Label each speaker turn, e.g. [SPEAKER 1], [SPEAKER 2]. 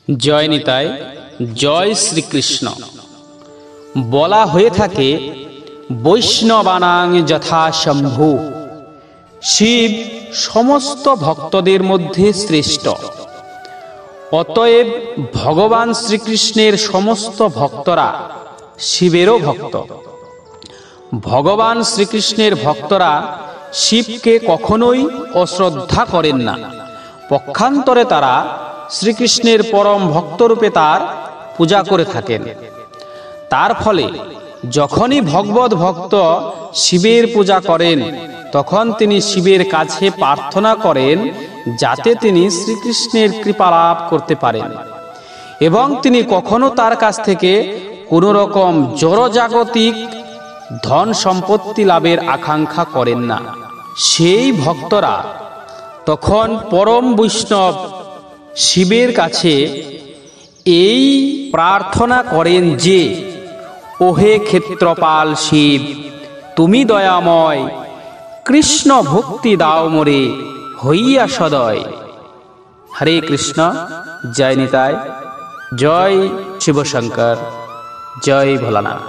[SPEAKER 1] জয় নিতাই, জয় শ্রীকৃষ্ণ। বলা হয়ে থাকে বৈষ্ণবানাং যথা শম্ভু, শিব সমস্ত ভক্তদের মধ্যে শ্রেষ্ঠ। অতএব ভগবান শ্রীকৃষ্ণের সমস্ত ভক্তরা শিবেরও ভক্ত। ভগবান শ্রীকৃষ্ণের ভক্তরা শিবকে কখনোই অশ্রদ্ধা করেন না, পক্ষান্তরে তারা শ্রীকৃষ্ণের পরম ভক্তরূপে তার পূজা করে থাকেন। তার ফলে যখনই ভগবত ভক্ত শিবের পূজা করেন, তখন তিনি শিবের কাছে প্রার্থনা করেন যাতে তিনি শ্রীকৃষ্ণের কৃপা লাভ করতে পারেন, এবং তিনি কখনো তার কাছ থেকে কোনো রকম জড়জাগতিক ধন সম্পত্তি লাভের আকাঙ্ক্ষা করেন না। সেই ভক্তরা তখন পরম বৈষ্ণব শিবের কাছে এই প্রার্থনা করেন যে, ওহে ক্ষেত্রপাল শিব, তুমি দয়াময়, কৃষ্ণ ভক্তি দাও মোরে হইয়া সদয়। হরে কৃষ্ণ। জয় নিতাই, জয় শিবশঙ্কর, জয় ভোলানাথ।